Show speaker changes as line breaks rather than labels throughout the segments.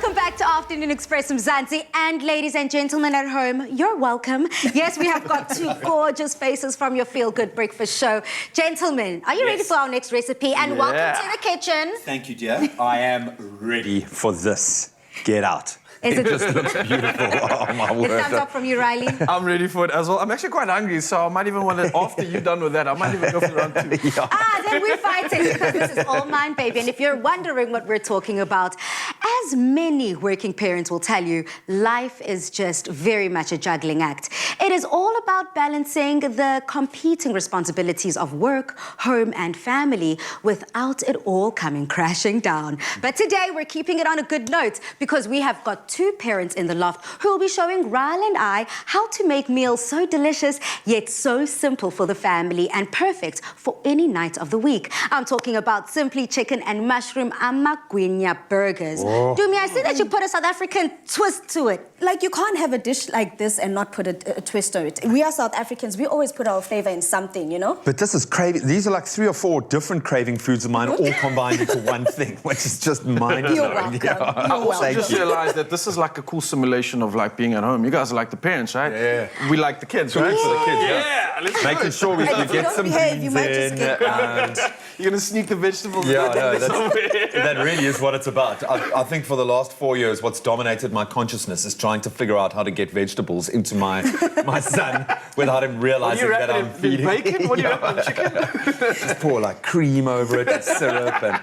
Welcome back to Afternoon Express from Mzansi. And ladies and gentlemen at home, you're welcome. Yes, we have got two gorgeous faces from your Feel Good Breakfast show. Gentlemen, are you ready for our next recipe? And welcome to the kitchen.
Thank you, dear. I am ready for this. Get out.
Is it
just looks beautiful. Oh, my word.
It's thumbs up from you, Riley.
I'm ready for it as well. I'm actually quite hungry, so I might even want to, after you're done with that, I might even go for round two.
Yeah.
Then we're fighting because this is all mine, baby. And if you're wondering what we're talking about, as many working parents will tell you, life is just very much a juggling act. It is all about balancing the competing responsibilities of work, home, and family without it all coming crashing down. But today we're keeping it on a good note because we have got two parents in the loft who will be showing Ryle and I how to make meals so delicious yet so simple for the family and perfect for any night of the week. I'm talking about Simply Chicken and Mushroom Amagwinya burgers. Dumi, I see that you put a South African twist to it.
Like, you can't have a dish like this and not put a twist to it. We are South Africans. We always put our flavor in something, you know?
But this is craving. These are like 3 or 4 different craving foods of mine, all combined into one thing, which is just mind-blowing.
You're welcome.
Yeah.
I also just realized that this is like a cool simulation of like being at home. You guys are like the parents, right?
Yeah.
We like the kids, right?
For the kids,
Yeah, let's do
making
it.
sure we
And if you
get
don't
some
behave,
beans
you might just
in.
get
and-
You're gonna sneak the vegetables.
Yeah,
in
no,
somewhere.
that really is what it's about. I think for the last 4 years, what's dominated my consciousness is trying to figure out how to get vegetables into my son without him realizing that I'm feeding.
Bacon? What do you wrap it in chicken?
Just pour like cream over it and syrup, and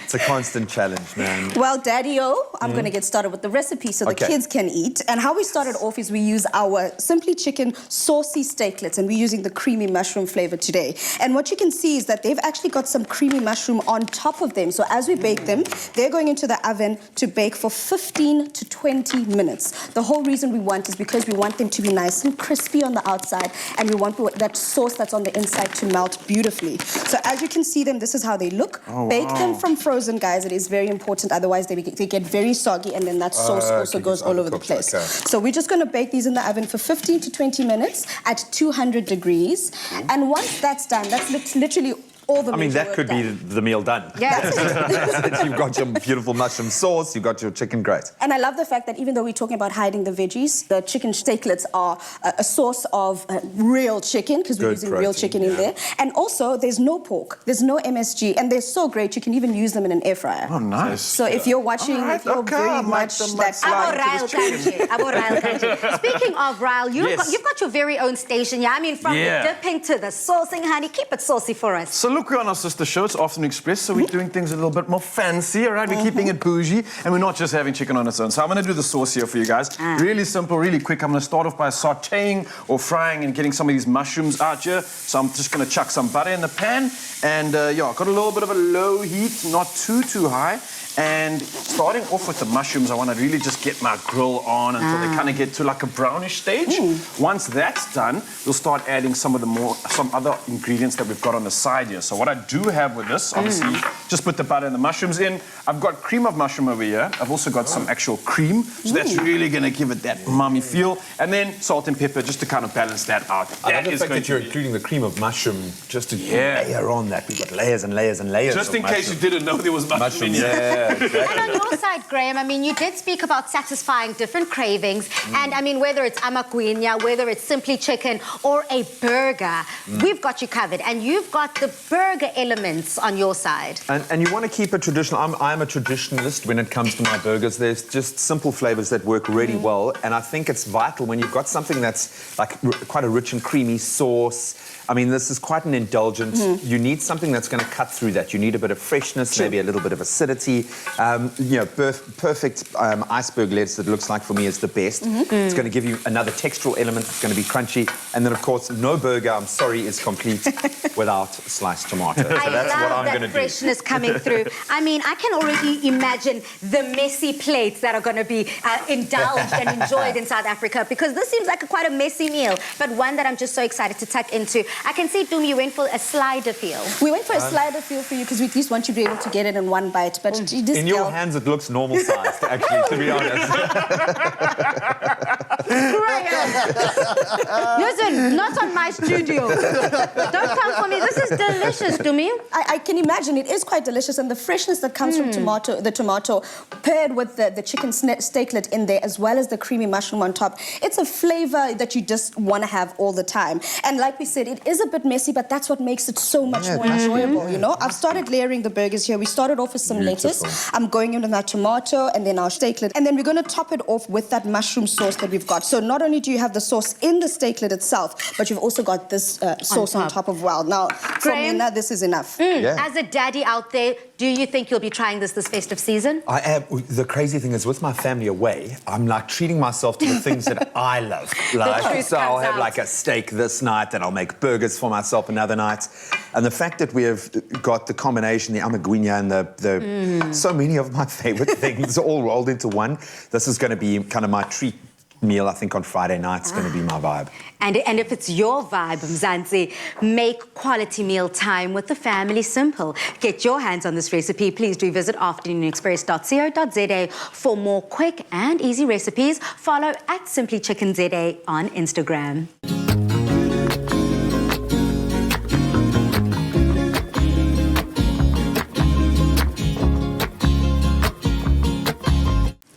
it's a constant challenge, man.
Well, Daddy-O, I'm going to get started with the recipe so the kids can eat. And how we started off is we use our Simply Chicken saucy steaklets, and we're using the creamy mushroom flavor today. And what you can see is that they've actually got some creamy mushroom on top of them. So as we bake them, they're going into the oven to bake for 15 to 20 minutes. The whole reason we want is because we want them to be nice and crispy on the outside, and we want that sauce that's on the inside to melt beautifully. So as you can see them, this is how they look. Bake them from frozen, guys. It is very important. Otherwise, they get very soggy, and then that sauce also goes all over the place.
Okay.
So we're just going to bake these in the oven for 15 to 20 minutes at 200 degrees. And once that's done, that's literally all the
I mean,
major
that
work
could be
done.
the meal done.
Yeah.
You've got your beautiful mushroom sauce, you've got your chicken grate.
And I love the fact that even though we're talking about hiding the veggies, the chicken steaklets are a source of real chicken, because we're using real chicken in there. And also, there's no pork, there's no MSG, and they're so great, you can even use them in an air fryer.
Oh, nice.
So if you're watching, if you're very much that...
Speaking of Ryle, you've got your very own station, yeah? I mean, from the dipping to the saucing, honey, keep it saucy for us.
So look, we're on our sister show, it's Afternoon Express, so we're doing things a little bit more fancy, all right? We're keeping it bougie, and we're not just having chicken on its own. So I'm going to do the sauce here for you guys. Really simple, really quick. I'm going to start off by sautéing or frying and getting some of these mushrooms out here. So I'm just going to chuck some butter in the pan, and yeah, got a little bit of a low heat, not too high. And starting off with the mushrooms, I want to really just get my grill on until they kind of get to like a brownish stage. Once that's done, we'll start adding some other ingredients that we've got on the side here. So what I do have with this, obviously, just put the butter and the mushrooms in. I've got cream of mushroom over here. I've also got some actual cream, so that's really going to give it that umami feel. And then salt and pepper just to kind of balance that out.
I love the fact that you're including the cream of mushroom just to layer on that. We've got layers and layers and layers.
Just in case you didn't know there was mushroom in here.
And on your side, Graham, I mean, you did speak about satisfying different cravings. And I mean, whether it's Amagwinya, whether it's Simply Chicken or a burger, we've got you covered. And you've got the burger elements on your side.
And you want to keep it traditional. I'm a traditionalist when it comes to my burgers. There's just simple flavors that work really well. And I think it's vital when you've got something that's like quite a rich and creamy sauce. I mean, this is quite an indulgent. You need something that's going to cut through that. You need a bit of freshness, maybe a little bit of acidity. You know, perfect iceberg lettuce, it looks like for me, is the best. It's going to give you another textural element. It's going to be crunchy. And then, of course, no burger, I'm sorry, is complete without sliced tomato. So that's what I'm going to do.
Freshness coming through. I mean, I can already imagine the messy plates that are going to be indulged and enjoyed in South Africa, because this seems like quite a messy meal, but one that I'm just so excited to tuck into. I can see, Dumi, you went for a slider feel.
We went for a slider feel for you because we at least want you to be able to get it in one bite. But this
In your
girl-
hands, it looks normal sized, actually, to be honest.
Listen, not on my studio. Don't come for me. This is delicious, Dumi.
I can imagine it is quite delicious, and the freshness that comes from the tomato paired with the chicken steaklet in there, as well as the creamy mushroom on top. It's a flavor that you just want to have all the time. And like we said, it is a bit messy, but that's what makes it so much more enjoyable, you know? I've started layering the burgers here. We started off with some lettuce. I'm going in with that tomato and then our steaklet. And then we're going to top it off with that mushroom sauce that we've got. So not only do you have the sauce in the steaklet itself, but you've also got this sauce on top of well. Now, for
Graham?
me, this is enough.
As a daddy out there, do you think you'll be trying this festive season?
I am. The crazy thing is, with my family away, I'm like treating myself to the things that I love. Like,
truth
so I'll
comes
have
out.
like a steak this night, and I'll make burgers for myself another night. And the fact that we have got the combination, the Amagwinya and the so many of my favorite things all rolled into one, this is going to be kind of my treat meal. I think on Friday night is going to be my vibe.
And if it's your vibe, Mzansi, make quality meal time with the family simple. Get your hands on this recipe. Please do visit afternoonexpress.co.za for more quick and easy recipes. Follow at SimplyChickenZA on Instagram.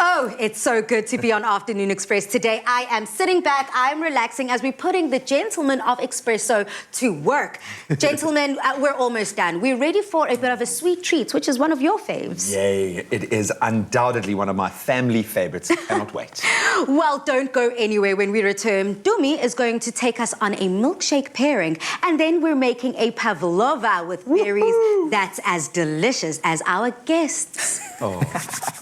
Oh, it's so good to be on Afternoon Express today. I am sitting back, I'm relaxing as we're putting the gentlemen of Espresso to work. Gentlemen, we're almost done. We're ready for a bit of a sweet treat, which is one of your faves.
Yay, it is undoubtedly one of my family favorites. Cannot wait.
Well, don't go anywhere when we return. Dumi is going to take us on a milkshake pairing, and then we're making a pavlova with berries that's as delicious as our guests.
Oh.